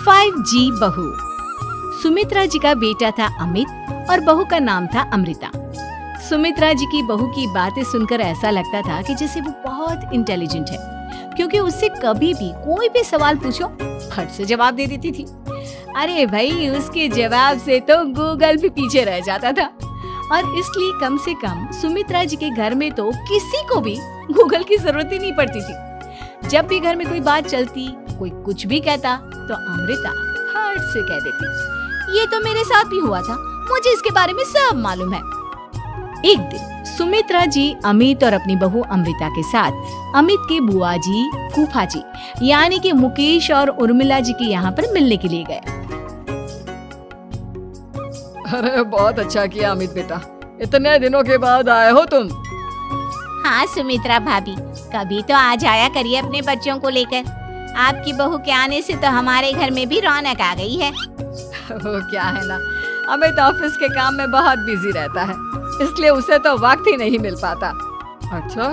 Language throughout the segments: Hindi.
5G बहू। सुमित्रा जी का बेटा था अमित और बहू का नाम था अमृता। सुमित्रा जी की बहू की बातें सुनकर ऐसा लगता था कि जैसे वो बहुत इंटेलिजेंट है, क्योंकि उससे कभी भी कोई भी सवाल पूछो फट से जवाब दे देती थी। अरे भाई, उसके जवाब से तो गूगल भी पीछे रह जाता था। और इसलिए कम से कम सुमित्रा जी के घर में तो किसी को भी गूगल की जरूरत ही नहीं पड़ती थी। जब भी घर में कोई बात चलती, कोई कुछ भी कहता, तो अमृता फट से कह देती, ये तो मेरे साथ भी हुआ था, मुझे इसके बारे में सब मालूम है। एक दिन सुमित्रा जी अमित और अपनी बहू अमृता के साथ अमित के बुआ जी, फूफा जी यानी कि मुकेश और उर्मिला जी के यहाँ पर मिलने के लिए गए। अरे बहुत अच्छा किया अमित बेटा, इतने दिनों के बाद आए हो तुम। हाँ सुमित्रा भाभी, कभी तो आ जाया करिए अपने बच्चों को लेकर। आपकी बहू के आने से तो हमारे घर में भी रौनक आ गई है। वो क्या है ना, अमित ऑफिस के काम में बहुत बिजी रहता है, इसलिए उसे तो वक्त ही नहीं मिल पाता। अच्छा,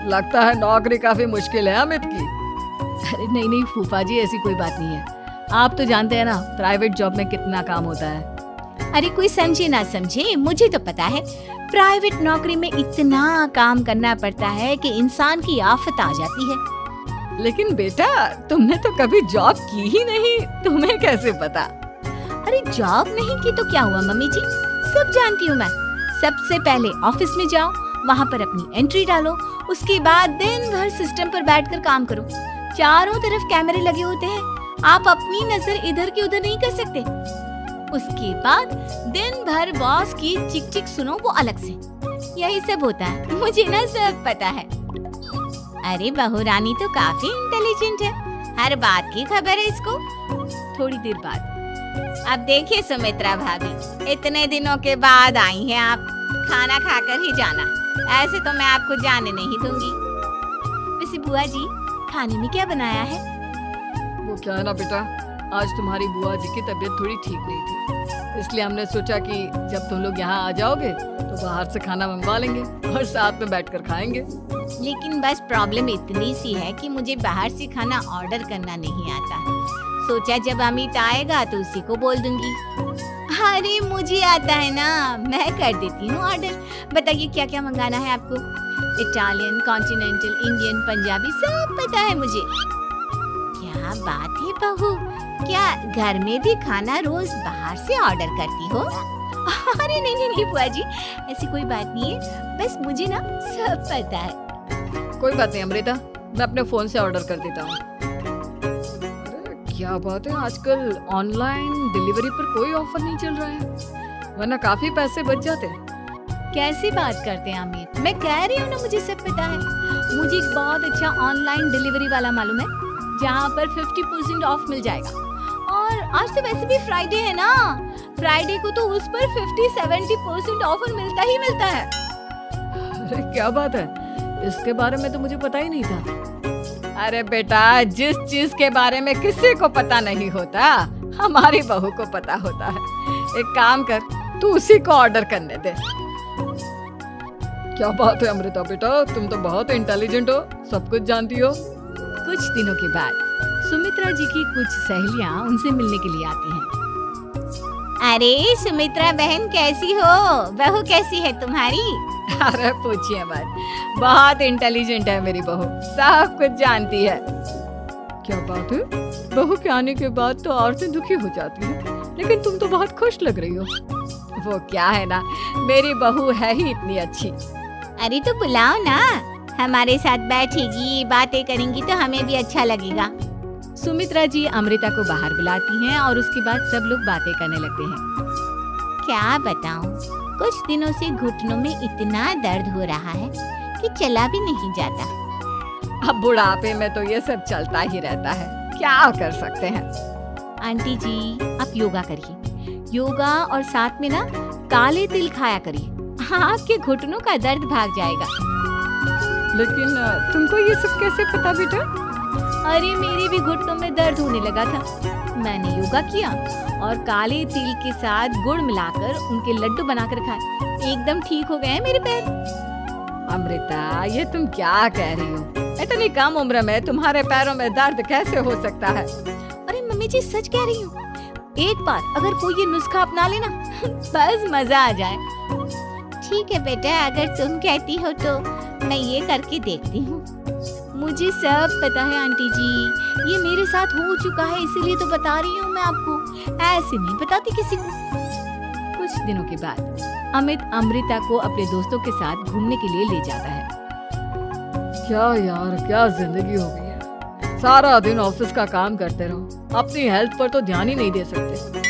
लगता है नौकरी काफी मुश्किल है अमित की। अरे नहीं फूफा जी, ऐसी कोई बात नहीं है। आप तो जानते हैं ना प्राइवेट जॉब में कितना काम होता है। अरे कोई समझे ना समझे, मुझे तो पता है प्राइवेट नौकरी में इतना काम करना पड़ता है कि इंसान की आफत आ जाती है। लेकिन बेटा, तुमने तो कभी जॉब की ही नहीं, तुम्हें कैसे पता? अरे जॉब नहीं की तो क्या हुआ मम्मी जी, सब जानती हूँ मैं। सबसे पहले ऑफिस में जाओ, वहाँ पर अपनी एंट्री डालो, उसके बाद दिन भर सिस्टम पर बैठकर काम करो। चारों तरफ कैमरे लगे होते हैं, आप अपनी नजर इधर की उधर नहीं कर सकते। उसके बाद दिन भर बॉस की चिक चिक सुनो, वो अलग से। यही सब होता है, मुझे ना सब पता है। अरे बहू रानी तो काफी इंटेलिजेंट है, हर बात की खबर है इसको। थोड़ी देर बाद, अब देखिए सुमित्रा भाभी, इतने दिनों के बाद आई हैं आप, खाना खाकर ही जाना, ऐसे तो मैं आपको जाने नहीं दूंगी। वैसे बुआ जी, खाने में क्या बनाया है? वो क्या है ना बेटा, आज तुम्हारी बुआ जी की तबीयत थोड़ी ठीक नहीं थी, इसलिए हमने सोचा कि जब तुम लोग यहाँ आ जाओगे तो बाहर से खाना मंगवा लेंगे और साथ में बैठकर खाएंगे। लेकिन बस प्रॉब्लम इतनी सी है कि मुझे बाहर से खाना ऑर्डर करना नहीं आता है। सोचा जब अमित आएगा तो उसी को बोल दूंगी। अरे मुझे आता है ना, मैं कर देती हूँ ऑर्डर। बताइए क्या क्या मंगाना है आपको? इटालियन, कॉन्टिनेंटल, इंडियन, पंजाबी, सब पता है मुझे। क्या बात है बहू, क्या घर में भी खाना रोज बाहर से ऑर्डर करती हो? अरे नहीं बुआ जी, ऐसी कोई बात नहीं है, बस मुझे ना सब पता है। कोई बात नहीं अमृता, मैं अपने फोन से ऑर्डर कर देता हूँ। क्या बात है, आजकल ऑनलाइन डिलीवरी पर कोई ऑफर नहीं चल रहा है, वरना काफी पैसे बच जाते। कैसी बात करते हैं अमित, मैं कह रही हूँ ना मुझे सब पता है। मुझे एक बहुत अच्छा ऑनलाइन डिलीवरी वाला मालूम है, जहाँ पर 50% ऑफ मिल जाएगा। और आज तो वैसे भी फ्राइडे है ना, फ्राइडे को तो उस पर 50-70% ऑफर मिलता ही मिलता है। अरे क्या बात है, इसके बारे में तो मुझे पता ही नहीं था। अरे बेटा, जिस चीज के बारे में किसी को पता नहीं होता, हमारी बहू को पता होता है। एक काम कर, तू उसी को ऑर्डर करने दे। क्या बात है अमृता बेटा, तुम तो बहुत इंटेलिजेंट हो, सब कुछ जानती हो। कुछ दिनों के बाद सुमित्रा जी की कुछ सहेलियां उनसे मिलने के लिए आती हैं। अरे सुमित्रा बहन कैसी हो, बहू कैसी है तुम्हारी? अरे पूछिए मत, बहुत इंटेलिजेंट है मेरी बहू, सब कुछ जानती है। क्या बात है, बहू के आने के बाद तो औरतें दुखी हो जाती हैं, लेकिन तुम तो बहुत खुश लग रही हो। वो क्या है ना, मेरी बहू है ही इतनी अच्छी। अरे तो बुलाओ ना, हमारे साथ बैठेगी, बातें करेंगी तो हमें भी अच्छा लगेगा। सुमित्रा जी अमृता को बाहर बुलाती हैं और उसके बाद सब लोग बातें करने लगते हैं। क्या बताऊं, कुछ दिनों से घुटनों में इतना दर्द हो रहा है कि चला भी नहीं जाता। अब बुढ़ापे में तो ये सब चलता ही रहता है, क्या कर सकते हैं। आंटी जी, आप योगा करिए, योगा और साथ में ना काले तिल खाया करिए, आपके घुटनों का दर्द भाग जाएगा। लेकिन तुमको ये सब कैसे पता बेटा? अरे मेरे भी घुटनों में दर्द होने लगा था, मैंने योगा किया और काले तिल के साथ गुड़ मिलाकर उनके लड्डू बनाकर खाए, एकदम ठीक हो गए हैं मेरे पैर। अमृता, ये तुम क्या कह रही हो? इतनी कम उम्र में तुम्हारे पैरों में दर्द कैसे हो सकता है? अरे मम्मी जी सच कह रही हूँ, एक बार अगर कोई ये नुस्खा अपना लेना बस मजा आ जाए। ठीक है बेटा, अगर तुम कहती हो तो मैं ये करके देखती हूँ। मुझे सब पता है आंटी जी, ये मेरे साथ हो चुका है, इसीलिए तो बता रही हूँ मैं आपको, ऐसे नहीं बताती किसी को। कुछ दिनों के बाद अमित अमृता को अपने दोस्तों के साथ घूमने के लिए ले जाता है। क्या यार, क्या जिंदगी हो गई है। सारा दिन ऑफिस का काम करते रहो, अपनी हेल्थ पर तो ध्यान ही नहीं दे सकते।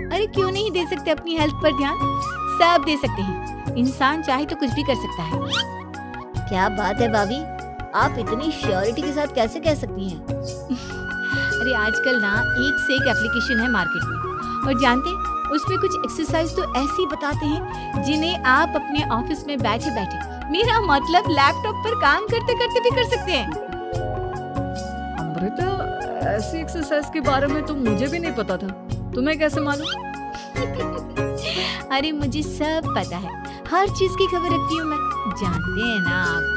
अरे क्यों नहीं दे सकते अपनी हेल्थ पर ध्यान, सब दे सकते हैं। इंसान चाहे तो कुछ भी कर सकता है। क्या बात है भाभी, आप इतनी श्योरिटी के साथ कैसे कह सकती हैं? अरे आजकल ना एक से एक एप्लीकेशन है मार्केट में, और जानते हैं उसमें कुछ एक्सरसाइज तो ऐसी बताते हैं जिन्हें आप अपने ऑफिस में बैठे बैठे, मेरा मतलब लैपटॉप पर काम करते करते भी कर सकते हैं। अमृता, ऐसी एक्सरसाइज के बारे में तो मुझे भी नहीं पता था, तुम्हें कैसे मालूम? अरे मुझे सब पता है, हर चीज की खबर रखती हूँ मैं, जानते हैं ना आप।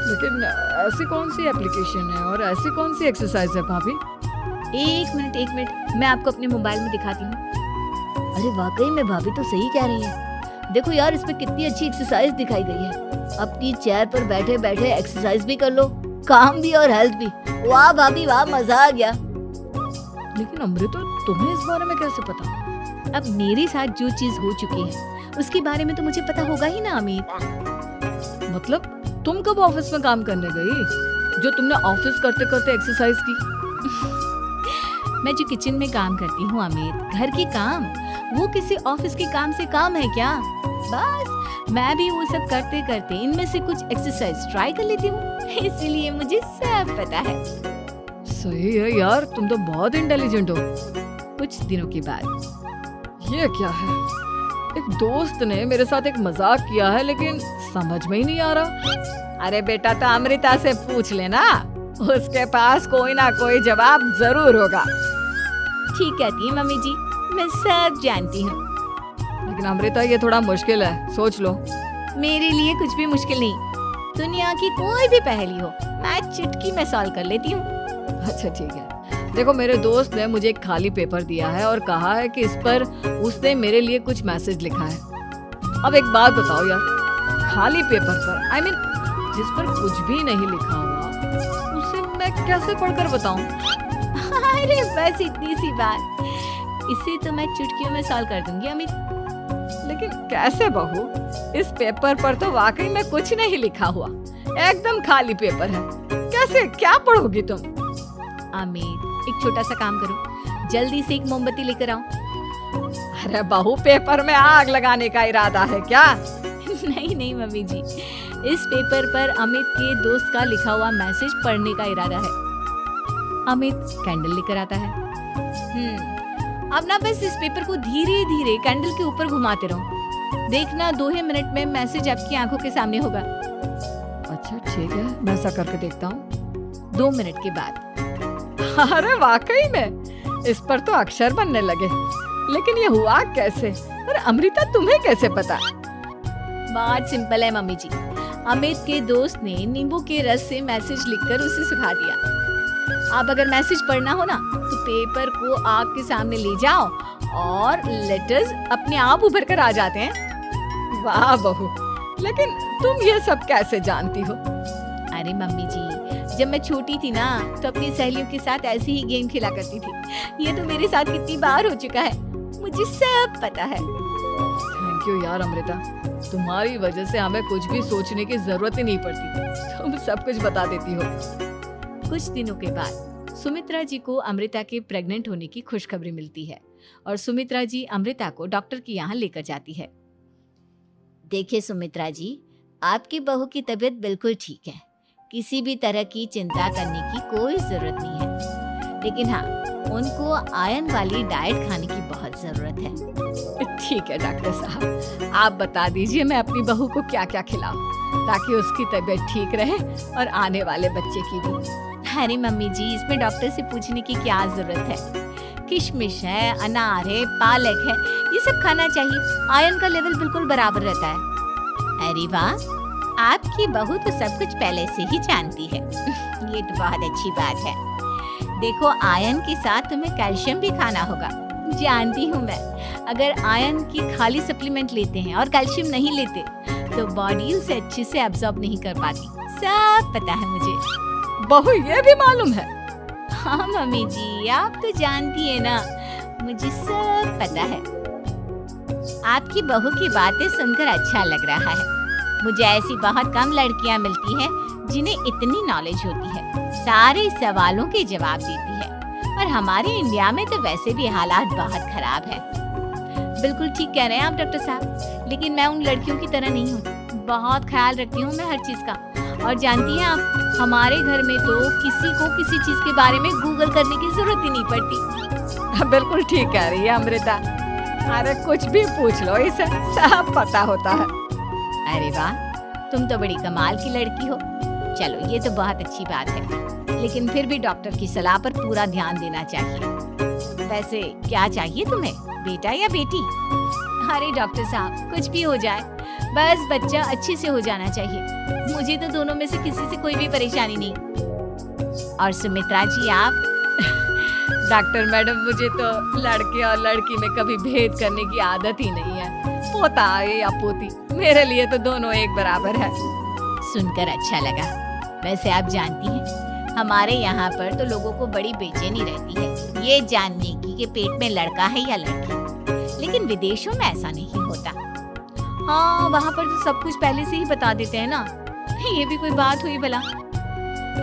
लेकिन ऐसी कौन सी एप्लीकेशन है और ऐसी कौन सी एक्सरसाइज है भाभी? एक मिनट, मैं आपको अपने मोबाइल में दिखाती हूँ। अरे वाकई में भाभी तो सही कह रही हैं। देखो यार, इसमें कितनी अच्छी एक्सरसाइज दिखाई गई है। अपनी चेयर पर बैठे बैठे एक्सरसाइज भी कर लो, काम भी और हेल्थ भी। वाह भाभी वाह, मजा आ गया। लेकिन अमृता, तुम्हें इस बारे में कैसे पता? अब मेरे साथ जो चीज हो चुकी है उसके बारे में तो मुझे पता होगा ही ना अमित। मतलब तुम कब ऑफिस में काम करने गई जो तुमने ऑफिस करते करते एक्सरसाइज की? मैं जो किचन में काम करती हूँ अमित, घर के काम, वो किसी ऑफिस के काम से काम है क्या? बस मैं भी वो सब करते करते इनमें से कुछ एक्सरसाइज ट्राई कर लेती हूँ, इसीलिए मुझे सब पता है। सही है यार, तुम तो बहुत इंटेलिजेंट हो। कुछ दिनों के बाद, ये क्या है? एक दोस्त ने मेरे साथ एक मजाक किया है, लेकिन समझ में ही नहीं आ रहा। अरे बेटा, तो अमृता से पूछ लेना, उसके पास कोई ना कोई जवाब जरूर होगा। ठीक कहती है मम्मी जी, मैं सब जानती हूँ। लेकिन अमृता, ये थोड़ा मुश्किल है, सोच लो। मेरे लिए कुछ भी मुश्किल नहीं, दुनिया की कोई भी पहेली हो मैं चुटकी में सॉल्व कर लेती हूँ। अच्छा ठीक है, देखो मेरे दोस्त ने मुझे एक खाली पेपर दिया है और कहा है कि इस पर उसने मेरे लिए कुछ मैसेज लिखा है। अब एक बात बताओ यार, खाली पेपर पर, I mean, जिस पर कुछ भी नहीं लिखा हुआ, उसे मैं कैसे पढ़कर बताऊं? अरे बस इतनी सी बात, इसे तो मैं चुटकियों में सॉल्व कर दूंगी अमित। लेकिन कैसे बहू? इस पेपर पर तो वाकई में कुछ नहीं लिखा हुआ, एकदम खाली पेपर है, कैसे, क्या पढ़ोगी तुम? अमित, एक छोटा सा काम करो, जल्दी से एक मोमबत्ती लेकर आओ। अरे बहू, पेपर में आग लगाने का इरादा है क्या? नहीं मम्मी जी, इस पेपर पर अमित के दोस्त का लिखा हुआ मैसेज पढ़ने का इरादा है। अमित कैंडल लेकर आता है। अब ना बस इस पेपर को धीरे धीरे कैंडल के ऊपर घुमाते रहो, देखना 2 ही मिनट में मैसेज आपकी आंखों के सामने होगा। अच्छा ठीक है, मैं ऐसा करके देखता हूँ। 2 मिनट के बाद, अरे वाकई में इस पर तो अक्षर बनने लगे, लेकिन ये हुआ कैसे? और अमृता, तुम्हें कैसे पता? बात सिंपल है मम्मी जी, अमित के दोस्त ने नींबू के रस से मैसेज लिखकर उसे सुखा दिया। आप अगर मैसेज पढ़ना हो ना, तो पेपर को आग के सामने ले जाओ और लेटर्स अपने आप उभर कर आ जाते हैं। वाह बहू, लेकिन तुम ये सब कैसे जानती हो? अरे मम्मी जी, जब मैं छोटी थी ना, तो अपनी सहेलियों के साथ ऐसे ही गेम खेला करती थी। ये तो मेरे साथ कितनी बार हो चुका है, मुझे सब पता है। थैंक यू यार अमृता, तुम्हारी वजह से हमें कुछ भी सोचने की जरूरत ही नहीं पड़ती, तुम सब कुछ बता देती हो। कुछ दिनों के बाद सुमित्रा जी को अमृता के प्रेग्नेंट होने की खुशखबरी मिलती है और सुमित्रा जी अमृता को डॉक्टर के यहाँ लेकर जाती है। देखिए सुमित्रा जी, आपकी बहू की तबीयत बिल्कुल ठीक है, किसी भी तरह की चिंता करने की कोई जरूरत नहीं है। लेकिन हाँ, उनको आयरन वाली डाइट खाने की बहुत जरूरत है। ठीक है डॉक्टर साहब, आप बता दीजिए मैं अपनी बहू को क्या क्या खिलाऊं ताकि उसकी तबीयत ठीक रहे और आने वाले बच्चे की भी। अरे मम्मी जी, इसमें डॉक्टर से पूछने की क्या जरूरत है? किशमिश है, अनार है, पालक है, ये सब खाना चाहिए, आयरन का लेवल बिल्कुल बराबर रहता है। अरे वाह, आपकी बहू तो सब कुछ पहले से ही जानती है। ये तो बहुत अच्छी बात है। देखो आयरन के साथ तुम्हें कैल्शियम भी खाना होगा। जानती हूँ मैं, अगर आयरन की खाली सप्लीमेंट लेते हैं और कैल्शियम नहीं लेते तो बॉडी उसे अच्छे से एब्जॉर्ब नहीं कर पाती। सब पता है मुझे। बहू ये भी मालूम है? हाँ मम्मी जी, आप तो जानती है ना, मुझे सब पता है। आपकी बहू की बातें सुनकर अच्छा लग रहा है। मुझे ऐसी बहुत कम लड़कियां मिलती हैं जिन्हें इतनी नॉलेज होती है, सारे सवालों के जवाब देती है। और हमारे इंडिया में तो वैसे भी हालात बहुत खराब है। बिल्कुल ठीक कह रहे हैं आप डॉक्टर साहब, लेकिन मैं उन लड़कियों की तरह नहीं हूँ। बहुत ख्याल रखती हूँ मैं हर चीज का। और जानती हैं आप, हमारे घर में तो किसी को किसी चीज के बारे में गूगल करने की जरूरत ही नहीं पड़ती। बिल्कुल ठीक कह रही है अमृता। अरे कुछ भी पूछ लो, इसे सब पता होता है। अरे वाह, तुम तो बड़ी कमाल की लड़की हो। चलो ये तो बहुत अच्छी बात है, लेकिन फिर भी डॉक्टर की सलाह पर पूरा ध्यान देना चाहिए। वैसे क्या चाहिए तुम्हें, बेटा या बेटी? अरे डॉक्टर साहब, कुछ भी हो जाए, बस बच्चा अच्छे से हो जाना चाहिए। मुझे तो दोनों में से किसी से कोई भी परेशानी नहीं। और सुमित्रा जी आप? डॉक्टर मैडम, मुझे तो लड़के और लड़की में कभी भेद करने की आदत ही नहीं है। पोता आए या पोती, मेरे लिए तो दोनों एक बराबर है। सुनकर अच्छा लगा। वैसे आप जानती हैं, हमारे यहाँ पर तो लोगों को बड़ी बेचैनी रहती है ये जानने की कि पेट में लड़का है या लड़की, लेकिन विदेशों में ऐसा नहीं होता। हाँ, वहाँ पर तो सब कुछ पहले से ही बता देते हैं ना। ये भी कोई बात हुई भला?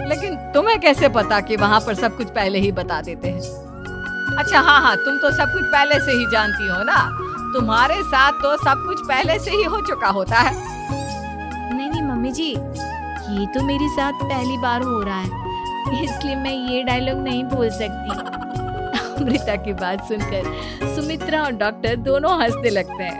लेकिन तुम्हें कैसे पता कि वहाँ पर सब कुछ पहले ही बता देते हैं? अच्छा हाँ, तुम तो सब कुछ पहले से ही जानती हो ना। तुम्हारे साथ तो सब कुछ पहले से ही हो चुका होता है। नहीं मम्मी जी, ये तो मेरे साथ पहली बार हो रहा है, इसलिए मैं ये डायलॉग नहीं बोल सकती। अमृता की बात सुनकर सुमित्रा और डॉक्टर दोनों हंसने लगते हैं।